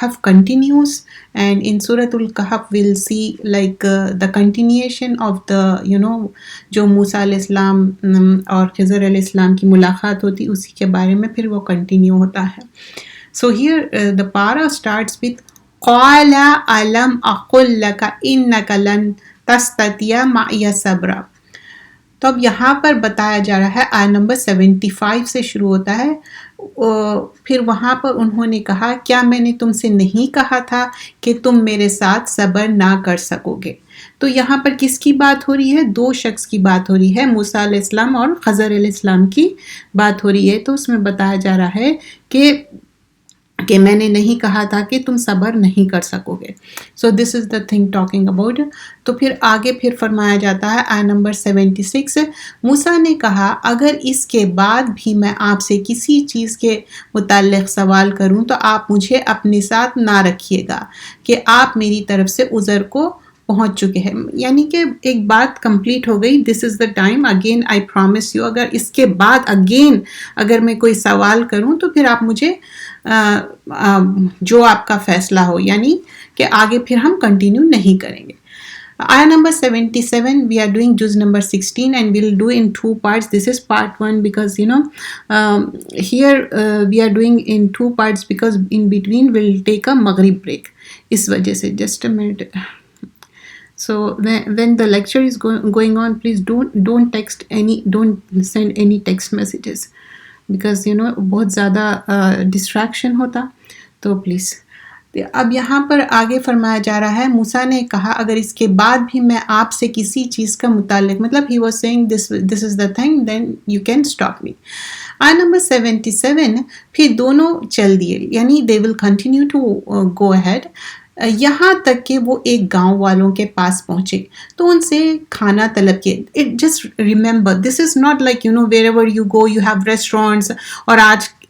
Kahf continues, and in Suratul Kahf we'll see like the continuation of the جو موسیٰ علیہ السلام اور خضر علیہ السلام کی ملاقات ہوتی اسی کے بارے میں پھر وہ کنٹینیو ہوتا ہے. So here the para starts with قَالَ أَلَمْ أَقُلْ لَكَ إِنَّكَ لَن تَسْتَطِيعَ مَعِيَ صَبْرًا. تو اب یہاں پر بتایا جا رہا ہے آیت نمبر 75 سے شروع ہوتا ہے. پھر وہاں پر انہوں نے کہا کیا میں نے تم سے نہیں کہا تھا کہ تم میرے ساتھ صبر نہ کر سکو گے. تو یہاں پر کس کی بات ہو رہی ہے؟ دو شخص کی بات ہو رہی ہے، موسیٰ علیہ السلام اور خضر علیہ السلام کی بات ہو رہی ہے. تو اس میں بتایا جا رہا ہے کہ میں نے نہیں کہا تھا کہ تم صبر نہیں کر سکو گے. سو دس is the thing talking about. تو پھر آگے پھر فرمایا جاتا ہے آیت نمبر 76. موسیٰ نے کہا اگر اس کے بعد بھی میں آپ سے کسی چیز کے متعلق سوال کروں تو آپ مجھے اپنے ساتھ نہ رکھیے گا کہ آپ میری طرف سے عذر کو پہنچ چکے ہیں. یعنی کہ ایک بات کمپلیٹ ہو گئی. This is the time again I promise you. اگر اس کے بعد اگین اگر میں کوئی سوال کروں تو پھر آپ مجھے جو آپ کا فیصلہ ہو، یعنی کہ آگے پھر ہم کنٹینیو نہیں کریں گے. آیا number 77 we are doing juz number 16 and we'll do in two parts. This is part 1 because here we are doing in two parts because in between we'll take a maghrib break. اس وجہ سے just a minute. So when the lecture is going on, please don't send any text messages because بہت زیادہ distraction ہوتا. تو please اب یہاں پر آگے فرمایا جا رہا ہے موسیٰ نے کہا اگر اس کے بعد بھی میں آپ سے کسی چیز کا متعلق مطلب he was saying this is the thing then you can stop me. آیت نمبر 77 پھر دونوں چل دیے یعنی they will continue to go ahead یہاں تک کہ وہ ایک گاؤں والوں کے پاس پہنچے تو ان سے کھانا طلب کیے. It just remember this is not like wherever you go you have restaurants اور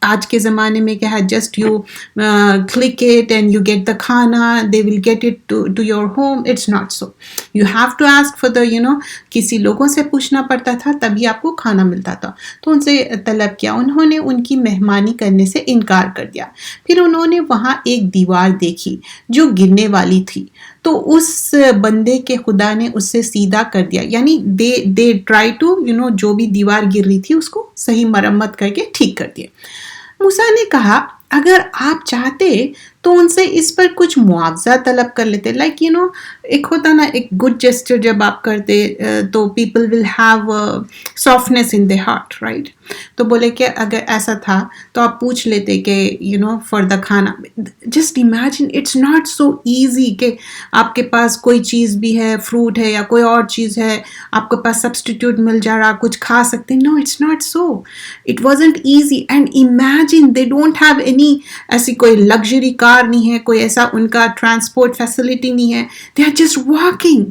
آج کے زمانے میں کیا ہے just you click it and you get the کھانا they will get it to your home. It's not so. You have to ask for the کسی لوگوں سے پوچھنا پڑتا تھا تبھی آپ کو کھانا ملتا تھا. تو ان سے طلب کیا. انہوں نے ان کی مہمانی کرنے سے انکار کر دیا. پھر انہوں نے وہاں ایک دیوار دیکھی جو گرنے والی تھی تو اس بندے کے خدا نے اس سے سیدھا کر دیا. یعنی دے ٹرائی ٹو جو بھی دیوار گر رہی تھی اس کو صحیح مرمت کر کے ٹھیک کر دیا. موسیٰ نے کہا اگر آپ چاہتے تو ان سے اس پر کچھ معاوضہ طلب کر لیتے. لائک ایک ہوتا نا ایک گڈ جسچر جب آپ کرتے تو people will have softness in they heart right. تو بولے کہ اگر ایسا تھا تو آپ پوچھ لیتے کہ فار دا کھانا. Just imagine it's not so easy کہ آپ کے پاس کوئی چیز بھی ہے فروٹ ہے یا کوئی اور چیز ہے آپ کے پاس سبسٹیٹیوٹ مل جا رہا کچھ کھا سکتے. No it's not so. It wasn't easy. And imagine they don't have any ایسی کوئی لگژری کار نہیں ہے کوئی ایسا ان کا ٹرانسپورٹ فیسلٹی نہیں ہے. They are just walking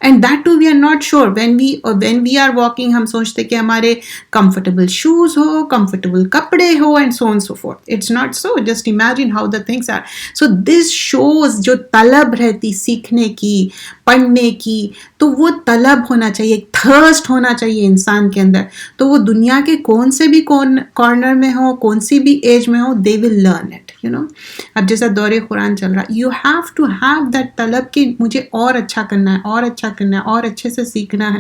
and that too we are not sure when we are walking ہم سوچتے کہ ہمارے کمفرٹیبل شوز ہو کمفرٹیبل کپڑے ہو and so on so forth. It's not so. Just imagine how the things are. So this shoes جو طلب رہتی سیکھنے کی پڑھنے کی تو وہ طلب ہونا چاہیے ایک تھرسٹ ہونا چاہیے انسان کے اندر. تو وہ دنیا کے کون سے بھی کارنر میں ہو کون سی بھی ایج میں ہو دے ول لرن اٹ. اب جیسا دور قرآن چل رہا you have to have that طلب کہ مجھے اور اچھا کرنا ہے اور اچھا کرنا ہے اور اچھے سے سیکھنا ہے.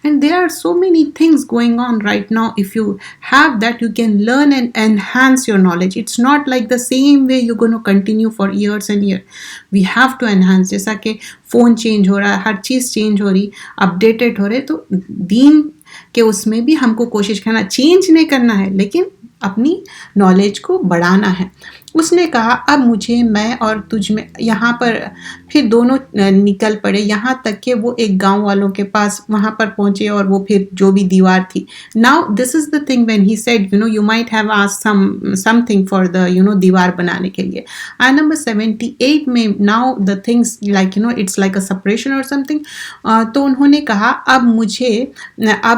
And there are so many things going on right now. If you have that you can learn and enhance your knowledge. It's not like the same way you gonna continue for years and year. We have to enhance. جیسا کہ phone change ہو رہا ہے ہر چیز change ہو رہی updated ہو رہے. تو دین کے اس میں بھی ہم کو کوشش کرنا چینج نہیں کرنا ہے لیکن اپنی نالج کو بڑھانا ہے. اس نے کہا اب مجھے میں اور تجھ میں یہاں پر پھر دونوں نکل پڑے یہاں تک کہ وہ ایک گاؤں والوں کے پاس وہاں پر پہنچے اور وہ پھر جو بھی دیوار تھی. Now this is the thing when he said you might have asked something for the دیوار بنانے کے لیے. آئی نمبر 78 میں now the things like it's like a separation اور سم تھنگ. تو انہوں نے کہا اب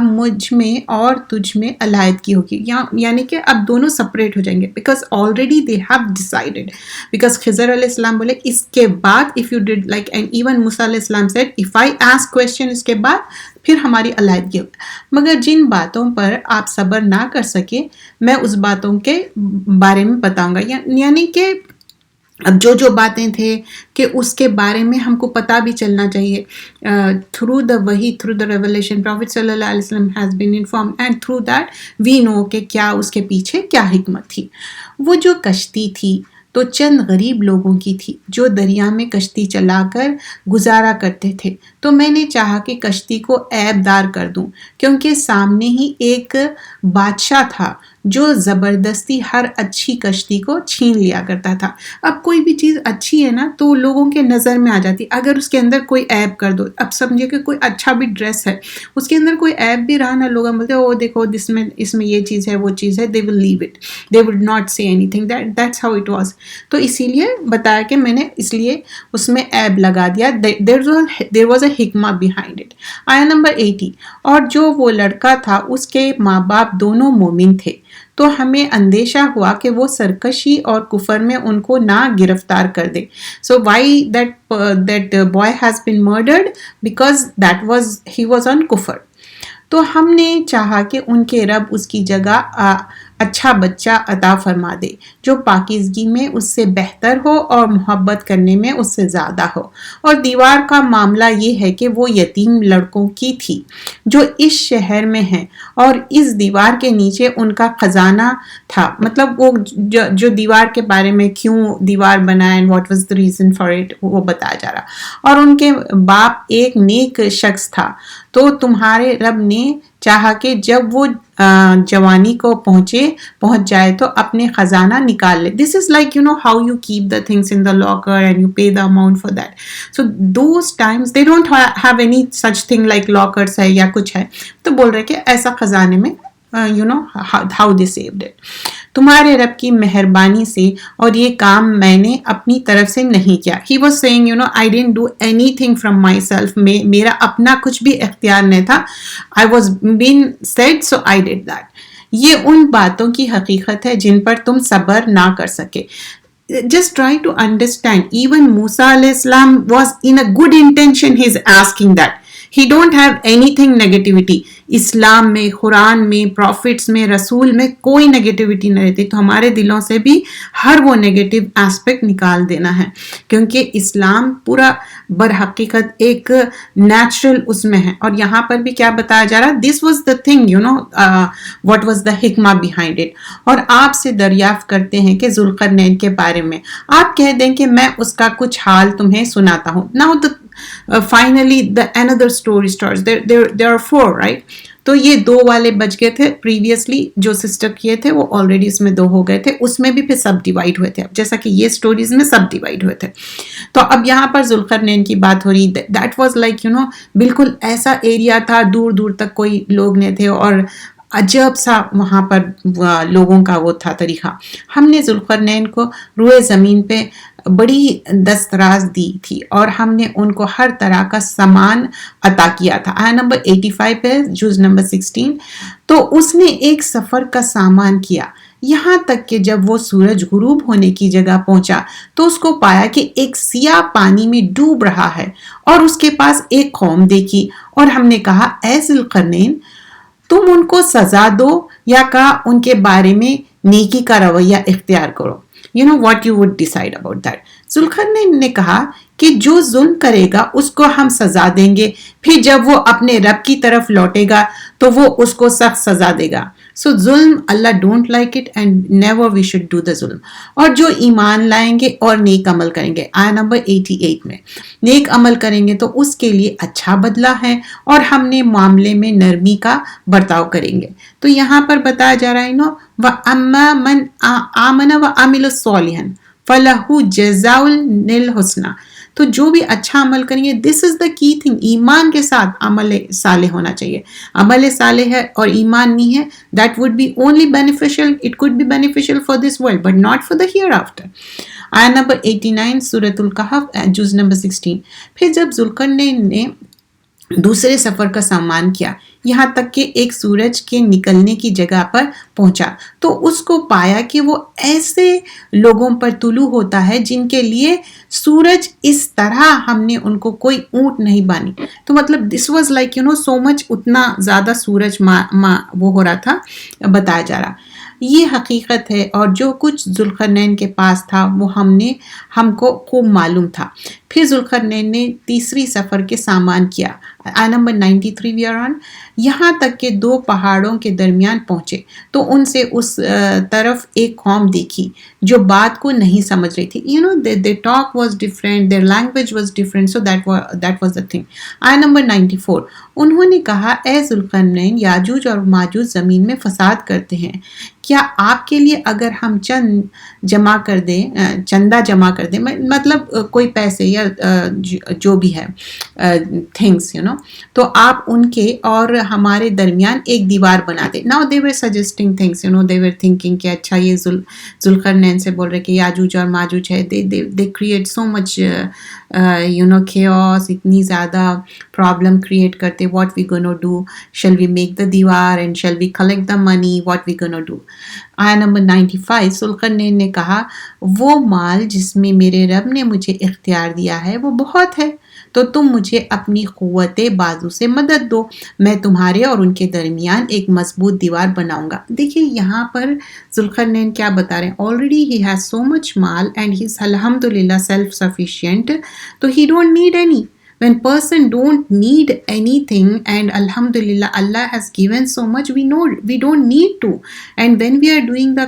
مجھ میں اور تجھ میں علیحدگی ہوگی. یعنی کہ اب دونوں سپریٹ ہو جائیں گے because already they have decided. Because خضر علیہ السلام بولے اس کے بعد if you did like and even موسیٰ علیہ السلام said if I ask question اس کے بعد پھر ہماری علیحدگی ہوگی. مگر جن باتوں پر آپ صبر نہ کر سکے میں اس باتوں کے بارے میں بتاؤں گا. یعنی کہ اب جو باتیں تھے کہ اس کے بارے میں ہم کو پتہ بھی چلنا چاہیے. تھرو دا وحی، تھرو دا ریولیشن، پروفٹ صلی اللہ علیہ وسلم has been inform and through that we know کہ کیا اس کے پیچھے کیا حکمت تھی. وہ جو کشتی تھی تو چند غریب لوگوں کی تھی جو دریا میں کشتی چلا کر گزارا کرتے تھے. تو میں نے چاہا کہ کشتی کو عیب دار کر دوں، کیونکہ سامنے ہی ایک بادشاہ تھا جو زبردستی ہر اچھی کشتی کو چھین لیا کرتا تھا. اب کوئی بھی چیز اچھی ہے نا تو لوگوں کے نظر میں آ جاتی. اگر اس کے اندر کوئی عیب کر دو، اب سمجھے کہ کوئی اچھا بھی ڈریس ہے، اس کے اندر کوئی عیب بھی رہا نا، لوگ بولتے او دیکھو اس میں یہ چیز ہے، وہ چیز ہے، they will leave it, they would not say anything. That's how it was. تو اسی لیے بتایا کہ میں نے اس لیے اس میں عیب لگا دیا. there was a حکمہ behind it. آیا نمبر 80. اور جو وہ لڑکا تھا اس کے ماں باپ دونوں مومن تھے، تو ہمیں اندیشہ ہوا کہ وہ سرکشی اور کفر میں ان کو نہ گرفتار کر دے. So why that boy has been murdered? Because he was on کفر. تو ہم نے چاہا کہ ان کے رب اس کی جگہ اچھا بچہ عطا فرما دے جو پاکیزگی میں اس سے بہتر ہو اور محبت کرنے میں اس سے زیادہ ہو. اور دیوار کا معاملہ یہ ہے کہ وہ یتیم لڑکوں کی تھی جو اس شہر میں ہیں، اور اس دیوار کے نیچے ان کا خزانہ تھا. مطلب وہ جو دیوار کے بارے میں کیوں دیوار بنا and what was the reason for it وہ بتایا جا رہا. اور ان کے باپ ایک نیک شخص تھا. تو تمہارے رب نے چاہا کہ جب وہ جوانی کو پہنچ جائے تو اپنے خزانہ نکال لے. This is like how you keep the things in the locker and you pay the amount for that. So those times they don't have any such thing like lockers ہے یا کچھ ہے. تو بول رہے کہ ایسا خزانے میں how they saved it. تمہارے رب کی مہربانی سے، اور یہ کام میں نے اپنی طرف سے نہیں کیا. He was saying I didn't do anything from myself. میرا اپنا کچھ بھی اختیار نہیں تھا. I was being said so I did that. یہ ان باتوں کی حقیقت ہے جن پر تم صبر نہ کر سکے. Just try to understand. Even Musa alayhi salam was in a good intention. He's asking that. He don't have anything negativity. اسلام میں، قرآن میں، پروفٹس میں، رسول میں کوئی نگیٹیوٹی نہیں رہتی. تو ہمارے دلوں سے بھی ہر وہ نگیٹو اسپیکٹ نکال دینا ہے، کیونکہ اسلام پورا برحقیقت ایک نیچرل اس میں ہے. اور یہاں پر بھی کیا بتایا جا رہا، this was the thing what was the حکمہ بیہائنڈ اٹ. اور آپ سے دریافت کرتے ہیں کہ ذوالقرنین کے بارے میں. آپ کہہ دیں کہ میں اس کا کچھ حال تمہیں سناتا ہوں. Now finally the another story starts. There are 4, right? تو یہ 2 والے بچ گئے تھے. پریویسلی جو سسٹر کیے تھے وہ آلریڈی اس میں 2 ہو گئے تھے. اس میں بھی پھر سب ڈیوائڈ ہوئے تھے، جیسا کہ یہ سٹوریز میں سب ڈیوائڈ ہوئے تھے. تو اب یہاں پر ذوالقرنین کی بات ہو رہی. دیٹ واز لائک بالکل ایسا ایریا تھا، دور دور تک کوئی لوگ نہیں تھے، اور عجب سا وہاں پر لوگوں کا وہ تھا طریقہ. ہم نے ذوالقرنین کو روئے زمین پہ بڑی دستراز دی تھی، اور ہم نے ان کو ہر طرح کا سامان عطا کیا تھا. آیا نمبر 85 پہ جز نمبر 16. تو اس نے ایک سفر کا سامان کیا، یہاں تک کہ جب وہ سورج غروب ہونے کی جگہ پہنچا تو اس کو پایا کہ ایک سیاہ پانی میں ڈوب رہا ہے، اور اس کے پاس ایک قوم دیکھی. اور ہم نے کہا اے ذوالقرنین، تم ان کو سزا دو یا کہا ان کے بارے میں نیکی کا رویہ اختیار کرو. what you would decide about that. Zulqarnain نے کہا کہ جو ظلم کرے گا اس کو ہم سزا دیں گے، پھر جب وہ اپنے رب کی طرف لوٹے گا تو وہ اس کو سخت سزا دے گا. سو ظلم اللہ don't like it and never we should do the ظلم. اور جو ایمان لائیں گے اور نیک عمل کریں گے. آیا نمبر 88 میں نیک عمل کریں گے تو اس کے لیے اچھا بدلہ ہے، اور ہم نے معاملے میں نرمی کا برتاؤ کریں گے. تو یہاں پر بتایا جا رہا ہے وَأَمَّا مَنْ آمَنَ وَعَمِلَ صَالِحًا فَلَهُ جَزَاءُ الْحُسْنَى. تو جو بھی اچھا عمل کریں گے، دس از دا کی تھنگ. ایمان کے ساتھ عمل صالح ہونا چاہیے. عمل صالح ہے اور ایمان نہیں ہے، that would be only beneficial. It could be beneficial for this world but not for the hereafter. آیا نمبر 89 سورۃ الکہف جز نمبر 16. پھر جب ذوالقرنین نے دوسرے سفر کا سامان کیا، یہاں تک کہ ایک سورج کے نکلنے کی جگہ پر پہنچا، تو اس کو پایا کہ وہ ایسے لوگوں پر طلوع ہوتا ہے جن کے لیے سورج اس طرح ہم نے ان کو کوئی اونٹ نہیں بانی. تو مطلب دس واز لائک سو مچ، اتنا زیادہ سورج وہ ہو رہا تھا بتایا جا رہا. یہ حقیقت ہے، اور جو کچھ ذوالقرنین کے پاس تھا وہ ہم کو خوب معلوم تھا. پھر ذوالقرنین نے تیسری سفر کے سامان کیا. آیت نمبر 93 وی آر آن. یہاں تک کہ 2 پہاڑوں کے درمیان پہنچے تو ان سے اس طرف ایک قوم دیکھی جو بات کو نہیں سمجھ رہی تھی. Their talk was different, their language was different, so that was the thing. آیت نمبر 94. انہوں نے کہا اے ذوالقرنین، یاجوج اور ماجوج زمین میں فساد کرتے ہیں، کیا آپ کے لیے اگر ہم چندہ جمع کر دیں مطلب کوئی پیسے یا جو بھی ہے تھنگس تو آپ ان کے اور ہمارے درمیان ایک دیوار بنا دیں. Now they were suggesting things, they were thinking کہ اچھا یہ ذوالقرنین سے بول رہے کہ یاجوج اور ماجوج ہے، they create so much chaos، اتنی زیادہ پرابلم کریٹ کرتے. What we gonna do, shall we make the دیوار and shall we collect the money, what we gonna do. آیا نمبر 95. ذوالقرنین نے کہا وہ مال جس میں میرے رب نے مجھے اختیار دیا ہے وہ بہت ہے، تو تم مجھے اپنی قوت بازو سے مدد دو، میں تمہارے اور ان کے درمیان ایک مضبوط دیوار بناؤں گا. دیکھیے یہاں پر ذوالقرنین کیا بتا رہے ہیں، already he has so much مال اینڈ ہی از الحمدللہ سیلف سفیشینٹ، تو he don't need any. When person don't need anything and alhamdulillah Allah has given so much, we know we don't need to. And when we are doing the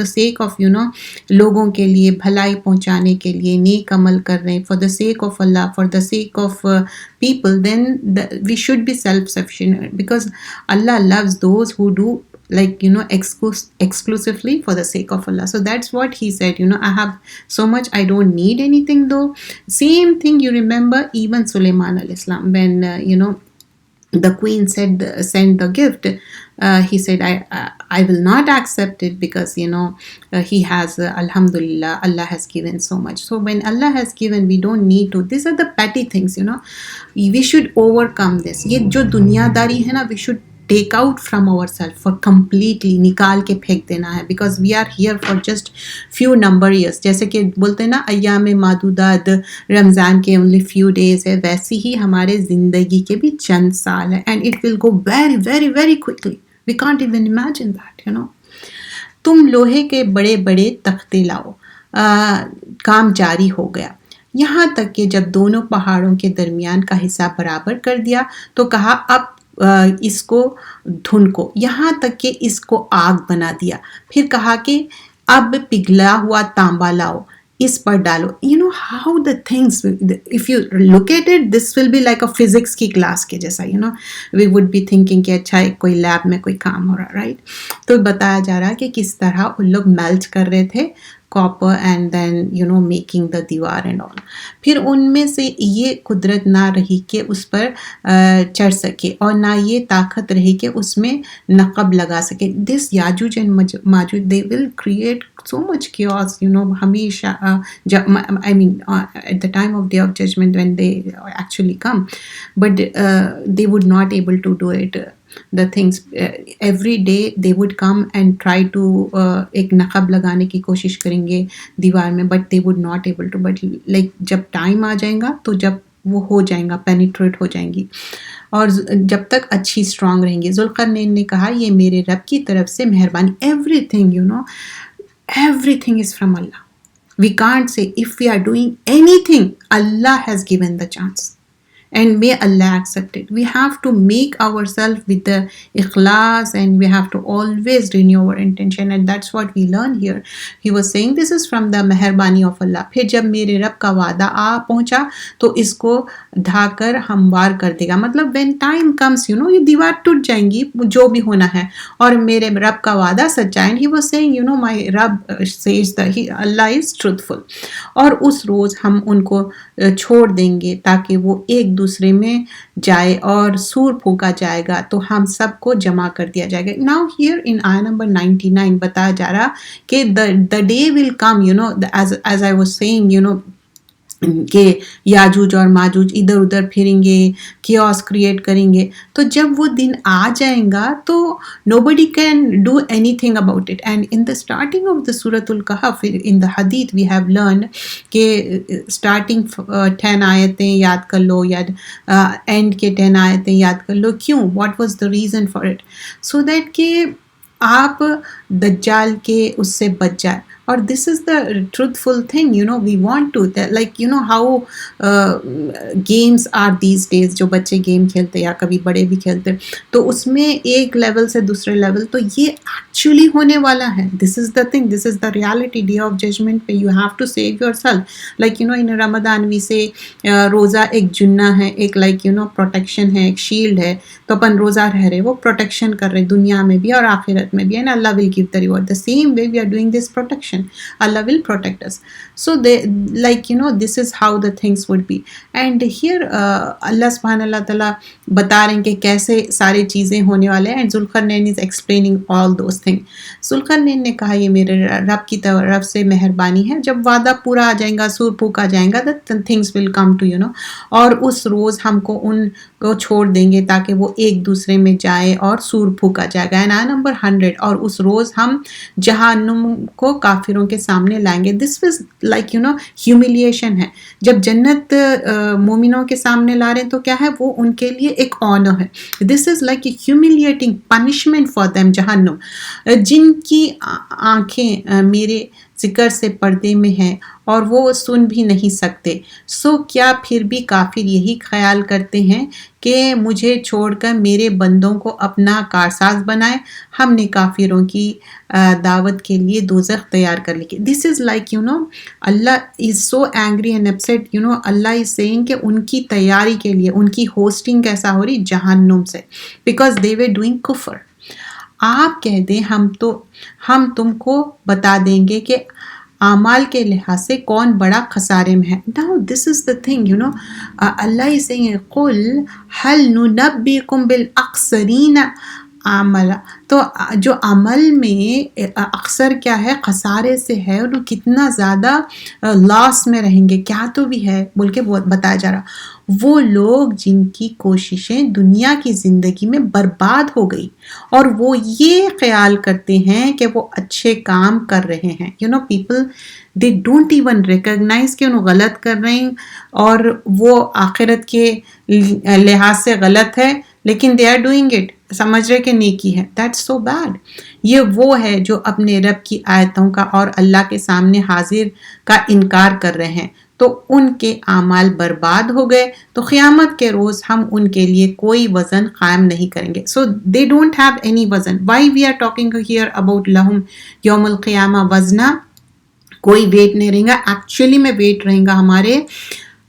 the sake of لوگوں کے لیے بھلائی پہنچانے کے لیے نیک عمل کر رہے ہیں for the sake of Allah, for the sake of people, then we should be self sufficient, because Allah loves those who do exclusively for the sake of Allah. So that's what he said, I have so much, I don't need anything though. Same thing you remember even Sulaiman alayhi salam, when the queen sent the gift, he said I will not accept it because he has alhamdulillah Allah has given so much. So when Allah has given, we don't need to. These are the petty things, we should overcome this. یہ جو دنیا داری ہے نا, we should take out from ourselves for completely, نکال کے پھینک دینا ہے, because we are here for just few number years. جیسے کہ بولتے ہیں نا ایام معدودات, رمضان کے only few days ہے, ویسی ہی ہمارے زندگی کے بھی چند سال ہے, and it will go very very very quickly. We can't even imagine that, تم لوہے کے بڑے بڑے تختے لاؤ. کام جاری ہو گیا یہاں تک کہ جب دونوں پہاڑوں کے درمیان کا حصہ برابر کر دیا تو کہا اب اس کو دھن کو, یہاں تک کہ اس کو آگ بنا دیا. پھر کہا کہ اب پگھلا ہوا تانبا لاؤ, اس پر ڈالو. how the things, if you look at it, this will be like a physics کی کلاس کے جیسا, we would be thinking کہ اچھا کوئی لیب میں کوئی کام ہو رہا, right. تو بتایا جا رہا کہ کس طرح ان لوگ میلٹ کر رہے تھے copper and then making the دیوار and all. پھر ان میں سے یہ قدرت نہ رہی کہ اس پر چڑھ سکے اور نہ یہ طاقت رہی کہ اس میں نقب لگا سکے. This Yajuj and Majuj, they will create so much chaos, ہمیشہ, I mean at the time of Day of Judgment when they actually come, but they would not able to do it. The things every day they would come and try to ایک نقب لگانے کی کوشش کریں گے دیوار میں, but they would not able to. But like جب time آ جائے گا تو جب وہ ہو جائیں گا, penetrate ہو جائیں گی, اور جب تک اچھی اسٹرانگ رہیں گی. ذوالقرنین نے کہا یہ میرے رب کی طرف سے مہربانی. Everything, everything is from Allah. We can't say if we are doing anything, Allah has given the chance. And may Allah accept it. We have to make ourselves with the ikhlas, and we have to always renew our intention, and that's what we learn here. He was saying this is from the mehrbani of Allah. پھر جب میرے رب کا وعدہ آ پہنچا تو اس کو دھا کر ہموار کر دے گا. مطلب when time comes, یہ دیوار ٹوٹ جائیں گی جو بھی ہونا ہے, اور میرے رب کا وعدہ سچا ہے. And he was saying, my رب says that Allah is truthful. اور اس روز ہم ان کو چھوڑ دیں گے تاکہ وہ ایک دوسرے میں جائے اور سور پھونکا جائے گا تو ہم سب کو جمع کر دیا جائے گا. Now here in ayah number 99 بتایا جا رہا کہ the day will come, as I was saying, کہ یاجوج اور ماجوج ادھر ادھر پھریں گے, کیوس کریٹ کریں گے. تو جب وہ دن آ جائیں گا تو nobody can do anything about it. And in the starting of the Surah Al-Kahf, in the hadith we have learned کہ starting 10 آیتیں یاد کر لو یا end کے 10 آیتیں یاد کر لو. کیوں? What was the reason for it? So that کہ آپ دجال کے اس سے بچ جائے. اور this is the truthful thing, we want to like how games are these days, جو بچے گیم کھیلتے یا کبھی بڑے بھی کھیلتے, تو اس میں ایک لیول سے دوسرے لیول, تو یہ ایکچولی ہونے والا ہے. This is the thing, this is the reality. Day of judgment پہ you have to save your self. Like in Ramzan we say روزہ ایک جنہ ہے, ایک لائک پروٹیکشن ہے, ایک شیلڈ ہے. تو اپن روزہ رہ رہے, وہ پروٹیکشن کر رہے دنیا میں بھی اور آخرت میں بھی, and Allah will give the reward. The same way we are doing this protection, Allah will protect us. So they, like this is how the things would be. And here Allah subhanahu wa ta'ala بتا رہے ہیں کہ کیسے ساری چیزیں ہونے والے ہیں. and Zulqarnain is explaining all those things. Zulqarnain نے کہا یہ میرے رب کی طرف سے مہربانی ہے, جب وعدہ پورا آ جائے گا, سور پھونک آ جائے گا, the things will come to اور اس روز ہم کو ان کو چھوڑ دیں گے تاکہ وہ ایک دوسرے میں جائے اور سور پھونکا جائے گا. آیت نمبر 100. اور اس روز ہم جہنم کو کافروں کے سامنے لائیں گے. دس واز لائک ہیوملیشن ہے. جب جنت مومنوں کے سامنے لا رہے ہیں تو کیا ہے, وہ ان کے لیے ایک آنر ہے. This is like a humiliating punishment for them. جہنم جن کی آنکھیں میرے ذکر سے پردے میں ہیں اور وہ سن بھی نہیں سکتے, سو کیا پھر بھی کافر یہی خیال کرتے ہیں کہ مجھے چھوڑ کر میرے بندوں کو اپنا کارساز بنائے. ہم نے کافروں کی دعوت کے لیے دوزخ تیار کر لی. دس از لائک اللہ is so angry and upset. اللہ از سیئنگ کہ ان کی تیاری کے لیے ان کی ہوسٹنگ کیسا ہو رہی, جہنم سے, بیکاز دے ور ڈوئنگ کفر. آپ کہہ دیں ہم تم کو بتا دیں گے کہ اعمال کے لحاظ سے کون بڑا خسارے میں ہے. Now this is the thing, Allah is saying قُلْ هَلْ نُنَبِّئُكُمْ بِالْأَخْسَرِينَ عَمَلًا. تو جو عمل میں اکثر کیا ہے, خسارے سے ہے, اور کتنا زیادہ لاس میں رہیں گے, کیا تو بھی ہے بول کے بتایا جا رہا. وہ لوگ جن کی کوششیں دنیا کی زندگی میں برباد ہو گئی اور وہ یہ خیال کرتے ہیں کہ وہ اچھے کام کر رہے ہیں. People they don't even recognize کہ انہوں غلط کر رہے ہیں اور وہ آخرت کے لحاظ سے غلط ہے, لیکن they are doing it, سمجھ رہے کہ نیکی ہے. That's so bad. یہ وہ ہے جو اپنے رب کی آیتوں کا اور اللہ کے سامنے حاضر کا انکار کر رہے ہیں, تو ان کے اعمال برباد ہو گئے. تو قیامت کے روز ہم ان کے لیے کوئی وزن قائم نہیں کریں گے. So they don't have any وزن. Why we are talking here about لہم یوم القیامہ وزنا, کوئی ویٹ نہیں رہیں گا. ایکچولی میں ویٹ رہیں گا ہمارے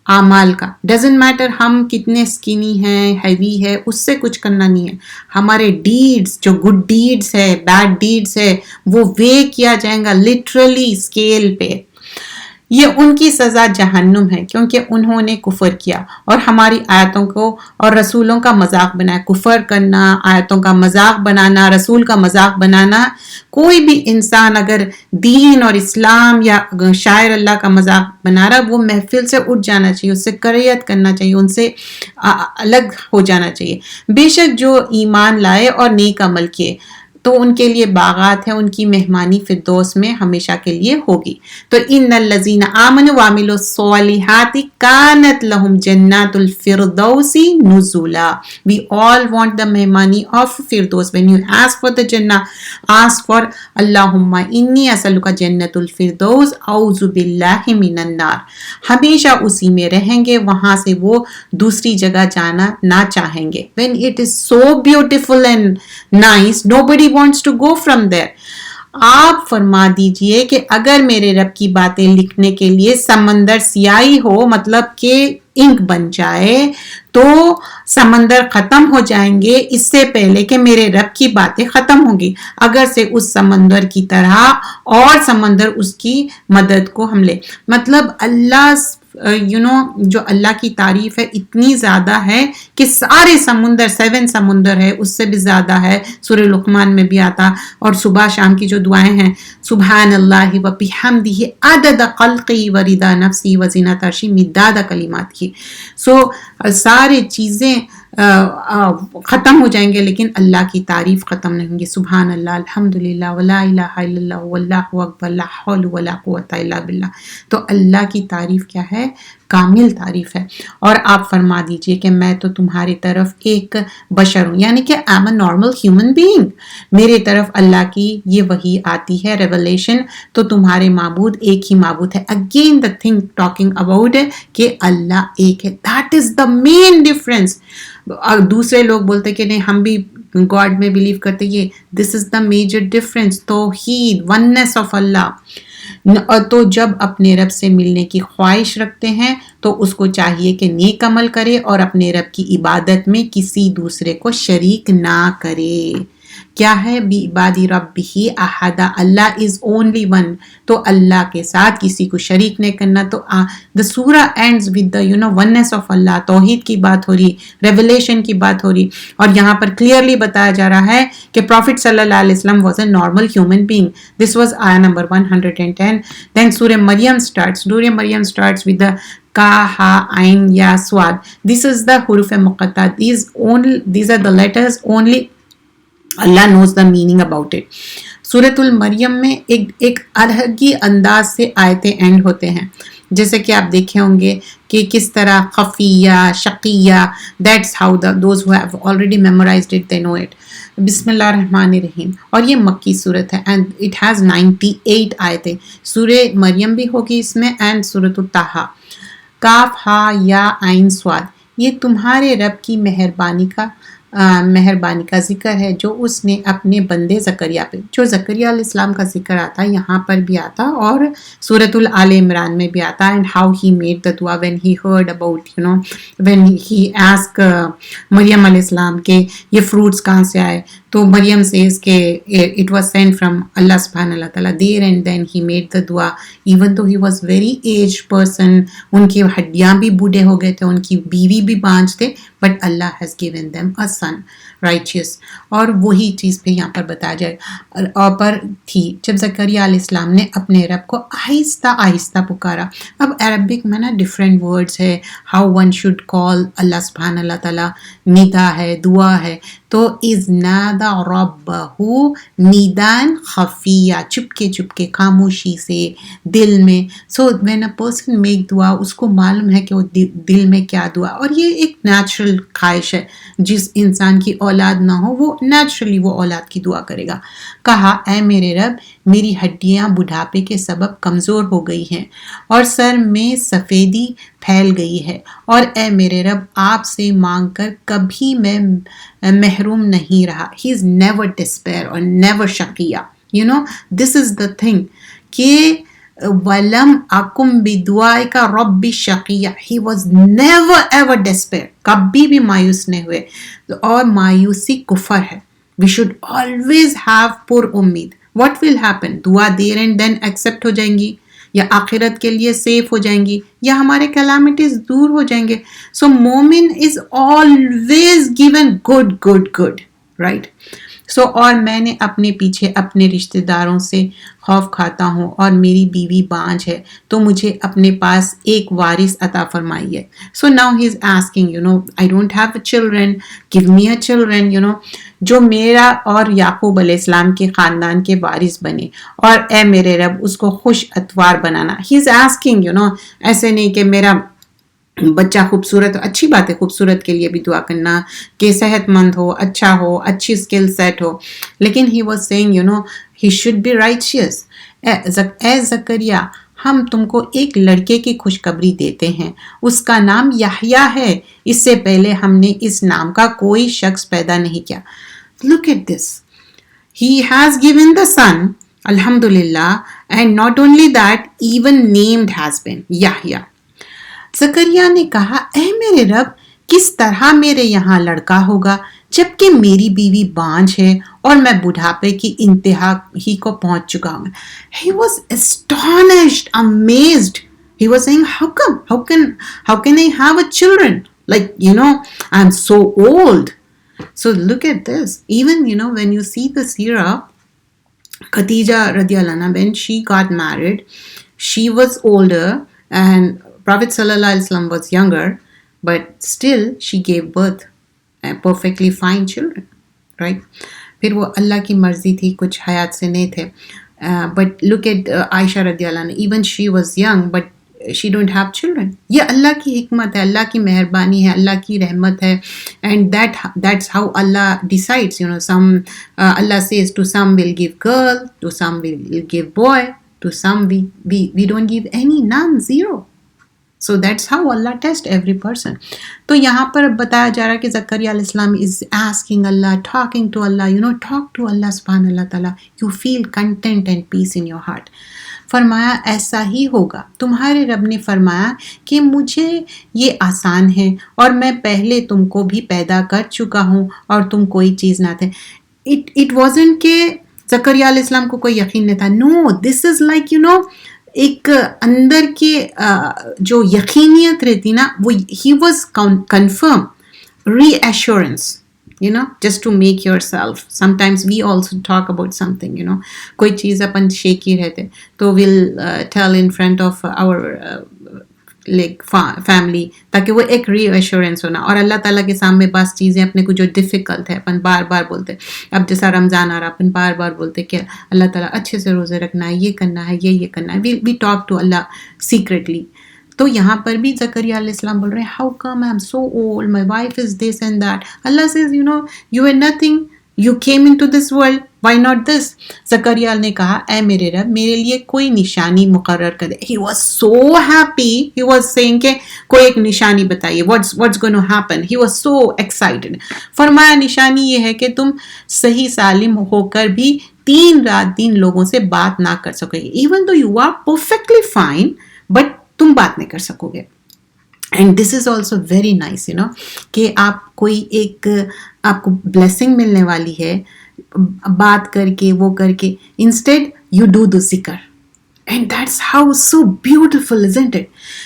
اعمال کا. ڈزنٹ میٹر ہم کتنے اسکینی ہیں, ہیوی ہے, اس سے کچھ کرنا نہیں ہے. ہمارے ڈیڈز, جو گڈ ڈیڈز ہے, بیڈ ڈیڈز ہے, وہ وے کیا جائے گا لٹرلی اسکیل پہ. یہ ان کی سزا جہنم ہے کیونکہ انہوں نے کفر کیا اور ہماری آیتوں کو اور رسولوں کا مذاق بنایا. کفر کرنا, آیتوں کا مذاق بنانا, رسول کا مذاق بنانا. کوئی بھی انسان اگر دین اور اسلام یا شاعر اللہ کا مذاق بنا رہا, وہ محفل سے اٹھ جانا چاہیے, اس سے کریت کرنا چاہیے, ان سے الگ ہو جانا چاہیے. بے شک جو ایمان لائے اور نیک عمل کیے تو ان کے لیے باغات ہیں, ان کی مہمانی فردوس میں ہمیشہ کے لیے ہوگی. تو ان الذین آمنوا وعملوا الصالحات کانت لہم جنات الفردوس نزلا. We all want the مہمانی of Firdous. When you ask for the Jannah, ask for اللہم انی اسألک جنت الفردوس اعوذ باللہ من النار. ہمیشہ اسی میں رہیں گے, وہاں سے وہ دوسری جگہ جانا نہ چاہیں گے. When it is so beautiful and nice, nobody wants to go from there. آپ فرما دیجئے کہ اگر میرے رب کی باتیں لکھنے کے لیے سمندر سیاہی ہو, مطلب کہ انک بن جائے, تو سمندر ختم ہو جائیں گے اس سے پہلے کہ میرے رب کی باتیں ختم ہوں گی, اگر سے اس سمندر کی طرح اور سمندر اس کی مدد کو ہم لے. مطلب اللہ جو اللہ کی تعریف ہے اتنی زیادہ ہے کہ سارے سمندر, 7 سمندر ہے, اس سے بھی زیادہ ہے. سورہ لقمان میں بھی آتا, اور صبح شام کی جو دعائیں ہیں, سبحان اللہ و بحمدہ عدد خلقہ و رضا نفسی و زینت عرشی مداد کلمات کی. سو سارے چیزیں ختم ہو جائیں گے لیکن اللہ کی تعریف ختم نہیں ہوگی. سبحان اللہ, الحمدللہ, ولا الہ الا اللہ, واللہ اکبر, لا حول ولا قوت الا باللہ. تو اللہ کی تعریف کیا ہے؟ کامل تعریف ہے. اور آپ فرما دیجئے کہ میں تو تمہاری طرف ایک بشر ہوں, یعنی کہ I'm a normal human being. میرے طرف اللہ کی یہ وحی آتی ہے, ریولیشن, تو تمہارے معبود ایک ہی معبود ہے. Again the thing talking about کہ اللہ ایک ہے. That is the main difference. دوسرے لوگ بولتے کہ نہیں ہم بھی گاڈ میں بلیو کرتے, یہ دس از دا میجر ڈفرینس. توحید, وننس آف اللہ. تو جب اپنے رب سے ملنے کی خواہش رکھتے ہیں تو اس کو چاہیے کہ نیک عمل کرے اور اپنے رب کی عبادت میں کسی دوسرے کو شریک نہ کرے. کیا ہے؟ بعبادی ربہ احدا, اللہ از اونلی ون, تو اللہ کے ساتھ کسی کو شریک نہیں کرنا. تو the surah ends with the oneness of اللہ, توحید کی بات ہو رہی, ریولیشن کی بات ہو رہی, اور یہاں پر کلیئرلی بتایا جا رہا ہے کہ پروفٹ صلی اللہ علیہ وسلم was a normal human being. This was ayah number 110. Then surah Maryam starts with the ka, ha, ain, ya, swad. This is the huruf muqatta. These are the letters only Allah knows the meaning about it. سورۃ المریم میں ایک الگ ہی انداز سے آیتیں and ہوتے ہیں, جیسے کہ آپ دیکھے ہوں گے کہ کس طرح خفیہ, شقیہ, that's how those who have already memorized it they know it. بسم اللہ الرحمن الرحیم, اور یہ مکی صورت ہے اینڈ اٹ ہیز 98 آیتیں. سورہ مریم بھی ہوگی اس میں, اینڈ سورۃ الطٰہٰ. کاف, ہا, یا, عین, صاد, یہ تمہارے رب کی مہربانی کا ذکر ہے جو اس نے اپنے بندے زکریا پہ, جو زکریا علیہ السلام کا ذکر آتا ہے یہاں پر بھی آتا اور سورۃ آل عمران میں بھی آتا. And how he made the دعا when he heard about when he asked مریم علیہ السلام کہ یہ فروٹس کہاں سے آئے, تو مریم سیز کہ اٹ واز سینڈ فرام اللہ سبحانہ اللہ تعالیٰ دیر, and then he made the دعا even though he was very age person, ان کی ہڈیاں بھی بوڑھے ہو گئے تھے, ان کی بیوی بھی بانجھ تھے, بٹ اللہ has given them a son righteous. اور وہی چیز پہ یہاں پر بتایا جائے اور پر تھی جب زکریا علیہ السلام نے اپنے رب کو آہستہ آہستہ پکارا. اب عربک میں نا ڈفرینٹ ورڈز ہے ہاؤ ون شوڈ کال اللہ سبحانہ اللہ تعالیٰ. ندا ہے, دعا ہے, تو از نادا ربہ نیدان خفیہ, چپکے چپکے, خاموشی سے, دل میں. So when a person make دعا, اس کو معلوم ہے کہ وہ دل میں کیا دعا, اور یہ ایک نیچرل خواہش ہے. جس انسان کی اولاد نہ ہو وہ نیچرلی وہ اولاد کی دعا کرے گا. کہا اے میرے رب, میری ہڈیاں بڑھاپے کے سبب کمزور ہو گئی ہیں اور سر میں سفیدی پھیل گئی ہے, اور اے میرے رب آپ سے مانگ کر کبھی میں محروم نہیں رہا. ہی از نیور ڈسپیئر اور نیور شقیہ. دس از دا تھنگ کہ وَلَمْ أَكُمْ بِدُعَائِكَ رَبِّ شَقِيًّا. He was never ever despair. کبھی بھی مایوس نہیں ہوئے, اور مایوسی کفر ہے. We should always have پر امید. What will happen? دعا دیر اینڈ دین ایکسیپٹ ہو جائیں گی, یا آخرت کے لیے سیف ہو جائیں گی, یا ہمارے کیلامٹیز دور ہو جائیں گے. So مومن is always given good, right? اور میں نے اپنے پیچھے اپنے رشتہ داروں سے خوف کھاتا ہوں, اور میری بیوی بانجھ ہے, تو مجھے اپنے پاس ایک وارث عطا فرمائیے. So now he is asking, I don't have children, give me a children, جو میرا اور یعقوب علیہ السلام کے خاندان کے وارث بنے, اور اے میرے رب اس کو خوش اتوار بنانا. He is asking, ایسے نہیں کہ میرا بچہ خوبصورت, اچھی بات ہے خوبصورت کے لیے بھی دعا کرنا, کہ صحت مند ہو, اچھا ہو, اچھی اسکل سیٹ ہو, لیکن he was seeing he should be righteous. اے زکریا, ہم تم کو ایک لڑکے کی خوشخبری دیتے ہیں, اس کا نام یحییٰ ہے. اس سے پہلے ہم نے اس نام کا کوئی شخص پیدا نہیں کیا. Look at this. He has given the son, alhamdulillah, and not only that, even named has been Yahya. زکریا نے کہا اے میرے رب, کس طرح میرے یہاں لڑکا ہوگا جبکہ میری بیوی بانجھ ہے اور میں بڑھاپے کی انتہا ہی کو پہنچ چکا ہوں. He was astonished, amazed. He was saying, how can I have a children? Like, I'm so old. So look at this. Even, when you see the seerah, Khadija radiallahu anha, when she got married, she was older and Prophet sallallahu alaihi wasallam was younger, but still she gave birth. perfectly fine children, right? پھر وہ اللہ کی مرضی تھی, کچھ حیات سے نہیں تھے. But look at Aisha radiallahu anha, even she was young but she don't have children. یہ اللہ کی حکمت ہے, اللہ کی مہربانی ہے, اللہ کی رحمت ہے, and that's how Allah decides. Some Allah says to some will give girl, to some will give boy, to some we don't give any, none, zero. So that's how Allah tests every person. تو یہاں پر بتایا جا رہا ہے کہ زکریا علیہ السلام is asking Allah, talking to Allah, talk to Allah سبحان اللہ تعالیٰ. You feel content and peace in your heart. فرمایا ایسا ہی ہوگا, تمہارے رب نے فرمایا کہ مجھے یہ آسان ہے اور میں پہلے تم کو بھی پیدا کر چکا ہوں اور تم کوئی چیز نہ تھے. It wasn't کہ زکریا علیہ السلام کو کوئی یقین نہیں تھا. No, this is like ایک اندر کے جو یقینیت رہتی نا, وہ he was confirm, reassurance, just to make yourself. Sometimes we also talk about something, کوئی چیز اپن شیکی رہتے تو we'll tell in front of our like family, تاکہ وہ ایک ری ایشورنس ہونا. اور اللہ تعالیٰ کے سامنے بعض چیزیں اپنے کو جو ڈیفیکلٹ ہے اپن بار بار بولتے. اب جیسا رمضان آ رہا, اپن بار بار بولتے کہ اللہ تعالیٰ اچھے سے روزے رکھنا ہے, یہ کرنا ہے, یہ کرنا ہے. We talk to Allah secretly. تو یہاں پر بھی زکریا علیہ السلام بول رہے ہیں, how come I am so old, my wife is this and that. اللہ says you are nothing, you came in to this world, why not this. زکریا نے کہا, اے میرے رب, میرے لیے کوئی نشانی مقرر کر دے. He was so happy. He was saying کہ کوئی ایک نشانی بتائیے, what's going to happen. He was so excited. فرمایا نشانی یہ ہے کہ تم صحیح سالم ہو کر بھی 3 رات دن لوگوں سے بات نہ کر سکو گے. Even though you are perfectly fine, but تم بات نہیں کر سکو گے. And this is also very nice, کہ آپ کوئی ایک آپ کو بلیسنگ ملنے والی ہے بات کر کے, وہ کر کے, انسٹیڈ یو ڈو دا ذکر. And that's how so beautiful, isn't it.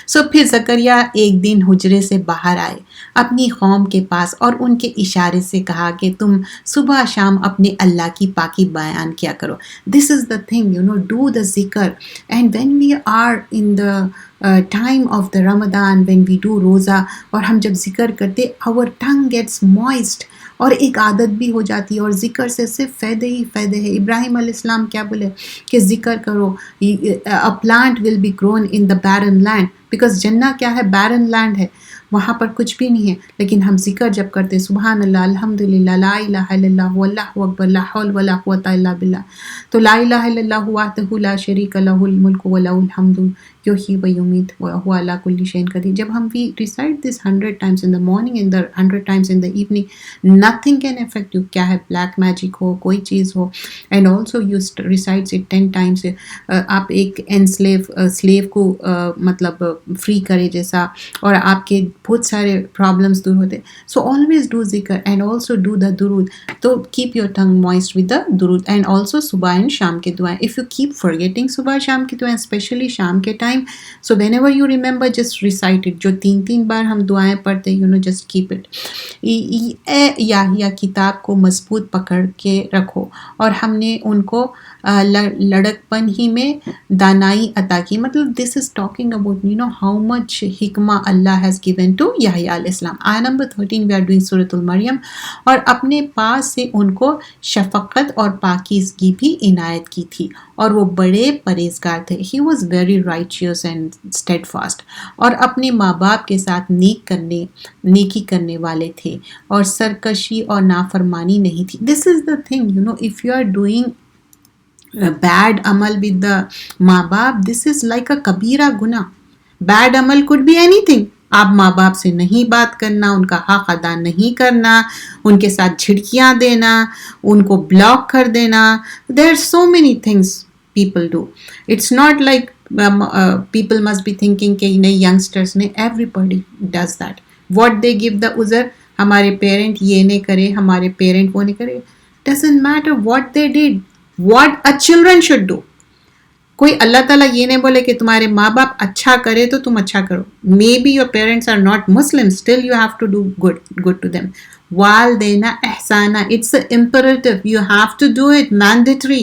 So پھر زکریا ایک دن حجرے سے باہر آئے اپنی قوم کے پاس اور ان کے اشارے سے کہا کہ تم صبح شام اپنے اللہ کی پاکی بیان کیا کرو. دس is the thing, do the ذکر. And when we are in the time of the Ramadan, when we do روزہ اور ہم جب ذکر کرتے, our tongue gets moist, اور ایک عادت بھی ہو جاتی ہے, اور ذکر سے صرف فائدے ہی فائدے ہیں. ابراہیم علیہ السلام کیا بولے کہ ذکر کرو, a plant will be grown in the barren land, because جنہ کیا ہے, barren land ہے, وہاں پر کچھ بھی نہیں ہے. لیکن ہم ذکر جب کرتے, سبحان اللہ, الحمدللہ, لا الہ الا اللہ, واللہ اکبر, لا حول ولا قوۃ الا باللہ. تو لا الہ الا اللہ وحدہ لا شریک لہ الملک ولہ الحمد یحیی و یمیت وہو علی کل شیء قدیر. جب ہم we recite this 100 times in the morning and the 100 times in the evening, nothing can affect you. کیا ہے, black magic ہو, کوئی چیز ہو. And also you recite it 10 times. آپ ایک slave کو مطلب فری کرے جیسا, اور آپ کے بہت سارے پرابلمس دور ہوتے. So always do ذکر and also do the درود. تو keep your tongue moist with the درود. And also صبح and شام کے دعائیں. If you keep forgetting صبح شام کی دعائیں, especially شام کے time, so whenever you remember, just recite it. جو 3 بار ہم دعائیں پڑھتے, just keep it. یا کتاب کو مضبوط پکڑ کے رکھو, اور ہم نے ان کو لڑکپن ہی میں دانائی عطا کی. مطلب this is talking about how much حکمہ Allah has given to یحییٰ علیہ السلام. آیت نمبر 13 we are doing سورۃ المریم. اور اپنے پاس سے ان کو شفقت اور پاکیزگی بھی عنایت کی تھی, اور وہ بڑے پرہیزگار تھے. He was very righteous and steadfast. اور اپنے ماں باپ کے ساتھ نیکی کرنے والے تھے, اور سرکشی اور نافرمانی نہیں تھی. This is the thing, if you are doing bad amal with the ماں باپ, this is like a کبیرہ گناہ. Bad amal could be anything. آپ ماں باپ سے نہیں بات کرنا, ان کا حق ادا نہیں کرنا, ان کے ساتھ جھڑکیاں دینا, ان کو بلاک کر دینا. There are so many things people do. It's not like people must be thinking کہ نہیں youngsters نے, everybody does that. What they give the عذر, ہمارے پیرنٹ یہ نہیں کرے, ہمارے پیرنٹ وہ نہیں کرے. Doesn't matter what they did, what a children should do. کوئی اللہ تعالیٰ یہ نہیں بولے کہ تمہارے ماں باپ اچھا کرے تو تم اچھا کرو. Maybe your parents are not Muslim, still you have to do good to them. وَالْدَيْنَ إِحْسَانًا, it's an imperative, you have to do it, mandatory.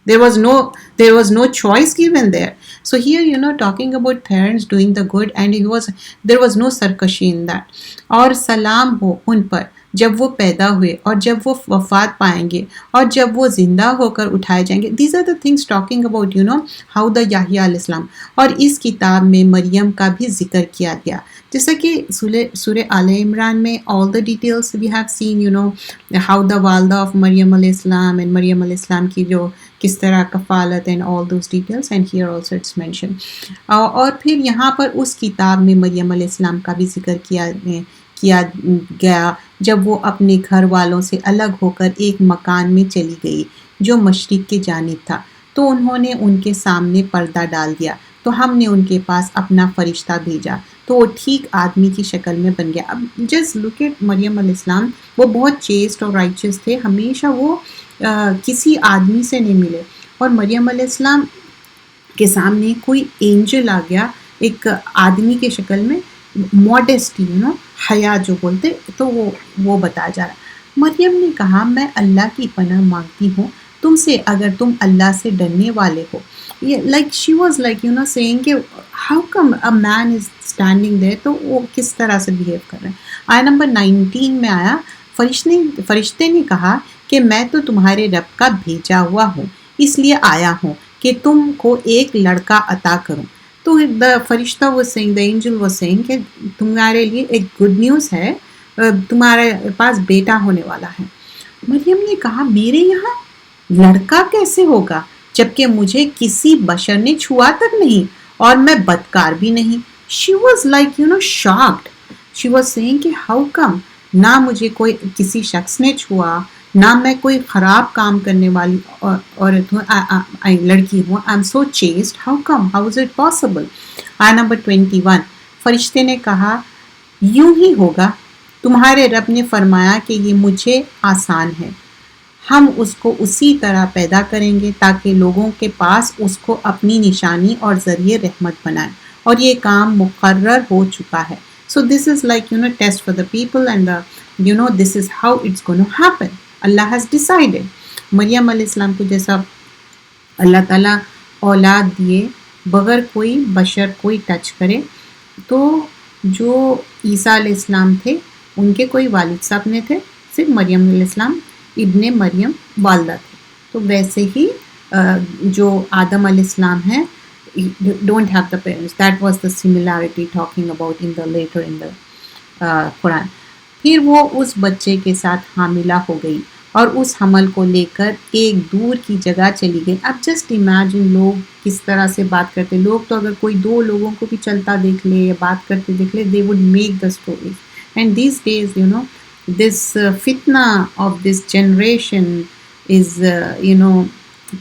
There was no There was no choice given there. So here, talking about parents doing the good, and there was no sarkashi in that. اور سلام ہو ان پر جب وہ پیدا ہوئے اور جب وہ وفات پائیں گے اور جب وہ زندہ ہو کر اٹھائے جائیں گے. These are the things talking about how the یحییٰ علیہ السلام. اور اس کتاب میں مریم کا بھی ذکر کیا گیا, جیسا کہ سورہ آل عمران میں all the details we have seen, how the والدہ آف مریم علیہ السلام اینڈ مریم علیہ السلام کی جو کس طرح کفالت and all those details, and here also it's mention. اور پھر یہاں پر اس کتاب میں مریم علیہ السلام کا بھی ذکر کیا گیا جب وہ اپنے گھر والوں سے الگ ہو کر ایک مکان میں چلی گئی جو مشرق کی جانب تھا, تو انہوں نے ان کے سامنے پردہ ڈال دیا, تو ہم نے ان کے پاس اپنا فرشتہ بھیجا تو وہ ٹھیک آدمی کی شکل میں بن گیا. اب جسٹ لک ایٹ مریم علیہ السلام, وہ بہت چیسٹ اور رائچس تھے, ہمیشہ وہ کسی آدمی سے نہیں ملے, اور مریم علیہ السلام کے سامنے کوئی اینجل آ گیا ایک آدمی کے شکل میں, ماڈیسٹی حیا جو بولتے, تو وہ بتا جا رہا. مریم نے کہا میں اللہ کی پناہ مانگتی ہوں تم سے اگر تم اللہ سے ڈرنے والے ہو. Like she was like seeing کہ how come a man is standing there, تو وہ کس طرح سے بیہیو کر رہے ہیں. آیا نمبر 19 میں آیا, فرشتے نے کہا کہ میں تو تمہارے رب کا بھیجا ہوا ہوں, اس لیے آیا ہوں کہ تم کو ایک لڑکا عطا کروں. تو فرشتہ was saying, the angel was saying کہ تمہارے لیے ایک گڈ نیوز ہے, تمہارے پاس بیٹا ہونے والا ہے. مریم نے کہا میرے یہاں لڑکا کیسے ہوگا جبکہ مجھے کسی بشر نے چھوا تک نہیں اور میں بدکار بھی نہیں. She was like shocked. She was saying کہ how come, نہ مجھے کوئی کسی شخص نے چھوا, نہ میں کوئی خراب کام کرنے والی عورت ہوں, لڑکی ہوں. I'm so chaste. How come? How is it possible? آیا نمبر 21, فرشتے نے کہا یوں ہی ہوگا, تمہارے رب نے فرمایا کہ یہ مجھے آسان ہے, ہم اس کو اسی طرح پیدا کریں گے تاکہ لوگوں کے پاس اس کو اپنی نشانی اور ذریعہ رحمت بنائیں, اور یہ کام مقرر ہو چکا ہے. So this is like test for the people, and this is how it's going to happen. Allah has decided. مریم علیہ السلام کو جیسا اللہ تعالیٰ اولاد دیے بغیر کوئی بشر کوئی ٹچ کرے, تو جو عیسیٰ علیہ السلام تھے ان کے کوئی والد صاحب نے تھے, صرف مریم علیہ السلام ابن مریم والدہ تھے. تو ویسے ہی جو آدم علیہ السلام ہیں don't have the parents. That was the similarity talking about in the later in the Quran. پھر وہ اس بچے کے ساتھ حاملہ ہو گئی اور اس حمل کو لے کر ایک دور کی جگہ چلی گئی. اب جسٹ امیجن لوگ کس طرح سے بات کرتے. لوگ تو اگر کوئی دو لوگوں کو بھی چلتا دیکھ لے یا بات کرتے دیکھ لے, they would make the stories. And these days, this fitna of this generation is,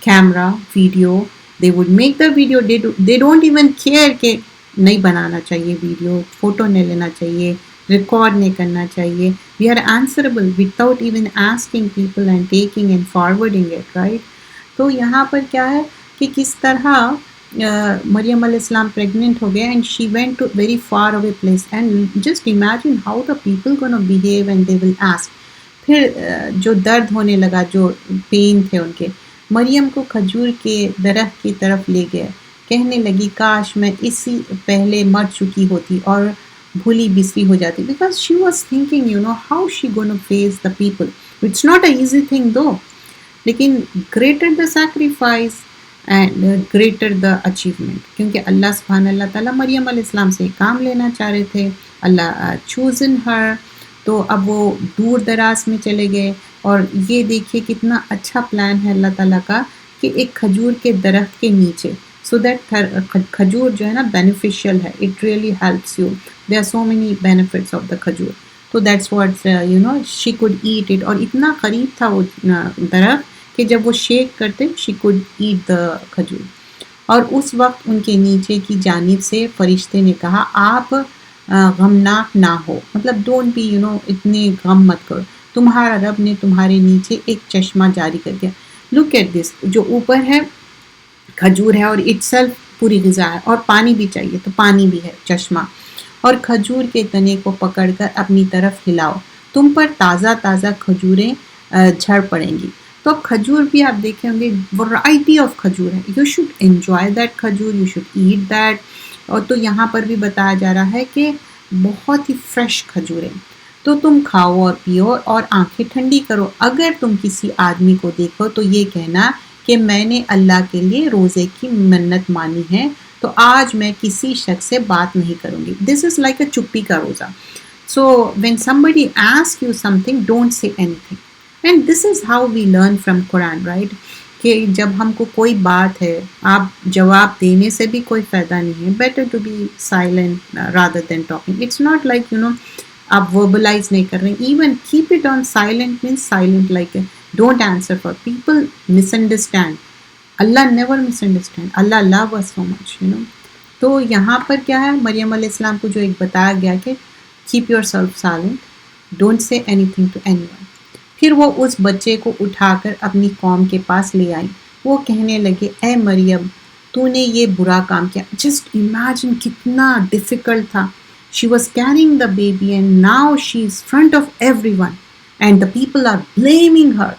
camera, video. They would make the video. They don't even care کہ نہیں بنانا چاہیے ویڈیو, فوٹو نہیں لینا چاہیے, ریکارڈ نہیں کرنا چاہیے. We are answerable without even asking people and taking and forwarding it, right? تو یہاں پر کیا ہے کہ کس طرح مریم علیہ السلام پریگننٹ ہو گئے and she went to very far away place, and just imagine how the people gonna behave and they will ask. پھر جو درد ہونے لگا, جو پین تھے ان کے, مریم کو کھجور کے درخت کی طرف لے گئے, کہنے لگی کاش میں اسی پہلے مر چکی ہوتی اور بھولی بسری ہو جاتی. Because she was thinking, how she gonna face the people. It's not an easy thing though. لیکن greater the sacrifice and greater the achievement. کیونکہ اللہ سبحانہ اللہ تعالیٰ مریم علیہ السلام سے کام لینا چاہ رہے تھے. اللہ chosen her. تو اب وہ دور دراز میں چلے گئے, اور یہ دیکھیے کتنا اچھا پلان ہے اللہ تعالیٰ کا کہ ایک کھجور کے درخت کے نیچے, سو دیٹ کھجور جو ہے نا بینیفیشیل ہے, it really helps you. There are so many benefits of the کھجور. تو that's what she could eat it. اور اتنا قریب تھا وہ درخت کہ جب وہ شیک کرتے شی کوڈ ایٹ دا کھجور. اور اس وقت ان کے نیچے کی جانب سے فرشتے نے کہا آپ غمناک نہ ہو, مطلب ڈونٹ بی اتنے غم مت کرو, تمہارا رب نے تمہارے نیچے ایک چشمہ جاری کر دیا. لک ایٹ دس, جو اوپر ہے کھجور ہے اور اٹ سیلف پوری غذا ہے, اور پانی بھی چاہیے تو پانی بھی ہے چشمہ. اور کھجور کے تنے کو پکڑ کر اپنی طرف ہلاؤ, تم پر تازہ تازہ کھجوریں جھڑ پڑیں گی. تو اب کھجور بھی آپ دیکھیں ہوں گے ورائٹی آف کھجور ہے. یو شوڈ انجوائے دیٹ کھجور, یو شوڈ ایٹ دیٹ. اور تو یہاں پر بھی بتایا جا رہا ہے کہ بہت ہی فریش کھجور ہیں, تو تم کھاؤ اور پیو اور آنکھیں ٹھنڈی کرو. اگر تم کسی آدمی کو دیکھو تو یہ کہنا کہ میں نے اللہ کے لیے روزے کی منت مانی ہے, تو آج میں کسی شخص سے بات نہیں کروں گی. دس از لائک اے چپی کا روزہ. So when somebody asks you something, don't say anything. And this is how we learn from Quran, right? کہ جب ہم کو کوئی بات ہے, آپ جواب دینے سے بھی کوئی فائدہ نہیں ہے. Better to be silent rather than talking. It's not like, آپ verbalize نہیں کر رہے. Even keep it on silent means silent, like don't answer for people misunderstand. Allah never misunderstand. Allah love us so much, تو یہاں پر کیا ہے, مریم علیہ السلام کو جو ایک بتایا گیا کہ keep yourself silent, don't say anything to anyone. پھر وہ اس بچے کو اٹھا کر اپنی قوم کے پاس لے آئی. وہ کہنے لگے اے مریم تو نے یہ برا کام کیا. جسٹ امیجن کتنا ڈیفیکلٹ تھا. She was carrying the baby and now she is front of everyone and the people are blaming her.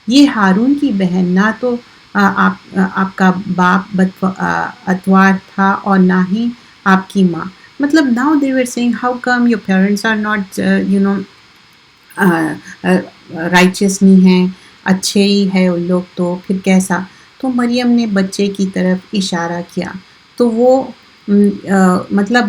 یہ ہارون کی بہن نہ تو آپ کا باپ اتوار تھا اور نہ ہی آپ کی ماں. مطلب now they were saying how come your parents are not righteous نہیں ہیں, اچھے ہی ہے ان لوگ, تو پھر کیسا. تو مریم نے بچے کی طرف اشارہ کیا. تو وہ مطلب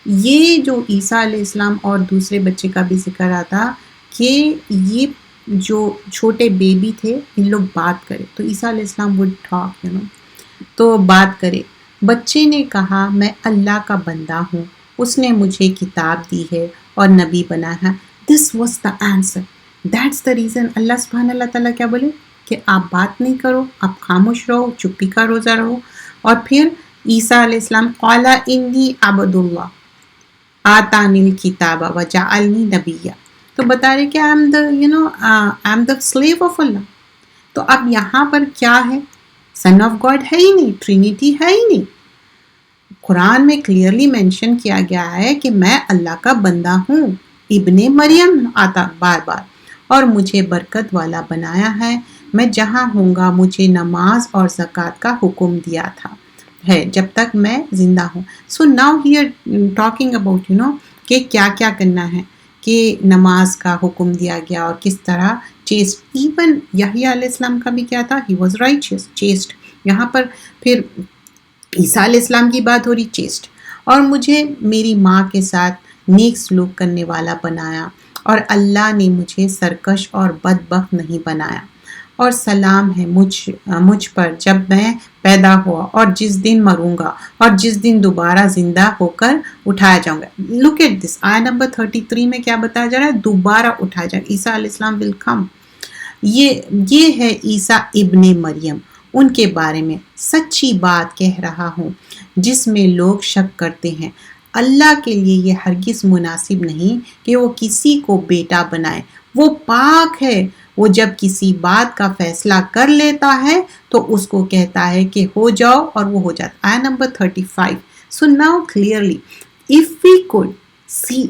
یہ جو عیسیٰ علیہ السلام اور دوسرے بچے کا بھی ذکر آتا کہ یہ جو چھوٹے بیبی تھے ان لوگ بات کرے, تو عیسیٰ علیہ السلام would talk, تو بات کرے. بچے نے کہا میں اللہ کا بندہ ہوں, اس نے مجھے کتاب دی ہے اور نبی بنا ہے. This was the answer. That's the reason اللہ سبحانہ اللہ تعالیٰ کیا بولے کہ آپ بات نہیں کرو, آپ خاموش رہو, چپی کا روزہ رہو. اور پھر عیسیٰ علیہ السلام قال انی عبد اللہ آتانی الکتاب وجعلنی نبیا, تو بتا رہے کہ I am the slave of Allah. تو اب یہاں پر کیا ہے, سن آف گاڈ ہے ہی نہیں, ٹرینیٹی ہے ہی نہیں. قرآن میں کلیئرلی مینشن کیا گیا ہے کہ میں اللہ کا بندہ ہوں, ابن مریم آتا بار بار, اور مجھے برکت والا بنایا ہے. میں جہاں ہوں گا مجھے نماز اور زکوٰۃ کا حکم دیا تھا ہے جب تک میں زندہ ہوں. So now he or talking about کہ کیا کیا کرنا ہے, کہ نماز کا حکم دیا گیا اور کس طرح چیسٹ. ایون یحییٰ علیہ السلام کا بھی کیا تھا, ہی واز رائچیس, چیسٹ. یہاں پر پھر عیسیٰ علیہ السلام کی بات ہو رہی, چیسٹ. اور مجھے میری ماں کے ساتھ نیک سلوک کرنے والا بنایا, اور اللہ نے مجھے سرکش اور بدبخت نہیں بنایا. اور سلام ہے مجھ پر جب میں پیدا ہوا اور جس دن مروں گا اور جس دن دوبارہ زندہ ہو کر اٹھایا جاؤں گا. لک ایٹ دس, آیت نمبر 33 میں کیا بتایا جا رہا ہے, دوبارہ اٹھایا جائے گا. عیسیٰ علیہ السلام ول کم. یہ ہے عیسیٰ ابن مریم, ان کے بارے میں سچی بات کہہ رہا ہوں جس میں لوگ شک کرتے ہیں. اللہ کے لیے یہ ہرگز مناسب نہیں کہ وہ کسی کو بیٹا بنائے, وہ پاک ہے. وہ جب کسی بات کا فیصلہ کر لیتا ہے تو اس کو کہتا ہے کہ ہو جاؤ اور وہ ہو جاتا. آیت number 35. So now clearly, if we could see,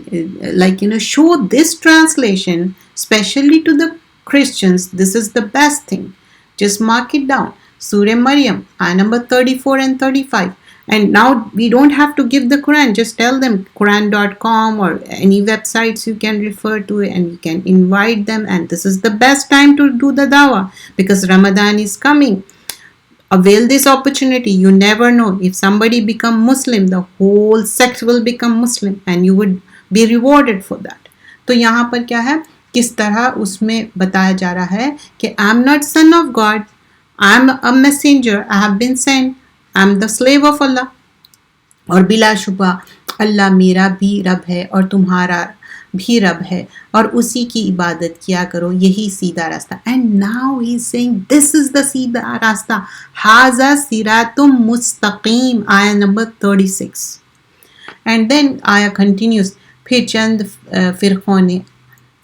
show this translation, especially to the Christians, this is the best thing. Just mark it down. Surah Maryam, ayah number 34 and 35. And now we don't have to give the Quran. Just tell them Quran.com or any websites you can refer to, and you can invite them. And this is the best time to do the dawah because Ramadan is coming. Avail this opportunity. You never know. If somebody become Muslim, the whole sect will become Muslim and you would be rewarded for that. تو یہاں پر کیا ہے, کس طرح اس میں بتایا جا رہا ہے کہ I am not son of God. I am a messenger. I have been sent. I am the slave of Allah. اور بلا شبہ اللہ میرا بھی رب ہے اور تمہارا بھی رب ہے, اور اسی کی عبادت کیا کرو, یہی سیدھا راستہ. And now he is saying this is the سیدھا راستہ. ھذا صراط مستقیم, آیت نمبر 36. And then آیا continues. پھر چند فرقوں نے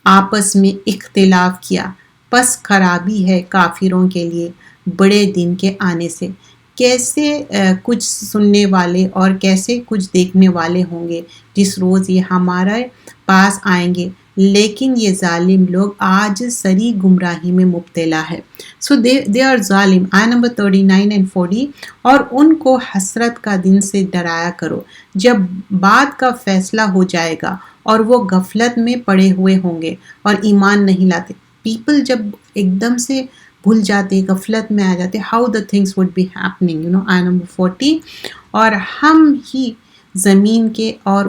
آپس میں اختلاف کیا, پس خرابی ہے کافروں کے لیے بڑے دن کے آنے سے. کیسے کچھ سننے والے اور کیسے کچھ دیکھنے والے ہوں گے جس روز یہ ہمارے پاس آئیں گے لیکن یہ ظالم لوگ آج سری گمراہی میں مبتلا ہے. سو دے آر ظالم. آیت نمبر 39 and 40. اور ان کو حسرت کا دن سے ڈرایا کرو جب بعد کا فیصلہ ہو جائے گا اور وہ غفلت میں پڑے ہوئے ہوں گے اور ایمان نہیں لاتے. پیپل جب ایک دم سے بھول جاتے، غفلت میں آ جاتے، how the things would be happening آیت نمبر 40. اور ہم ہی زمین کے اور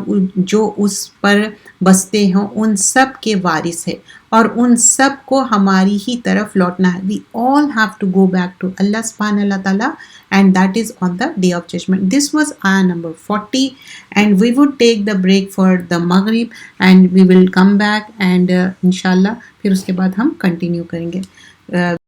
جو اس پر بستے ہیں ان سب کے وارث ہے اور ان سب کو ہماری ہی طرف لوٹنا ہے. We all have to go back to اللہ سبحانہ اللہ تعالیٰ and that is on the day of judgment. This was ayah number 40 and we would take the break for the Maghrib and we will come back and inshallah پھر اس کے بعد ہم continue کریں گے.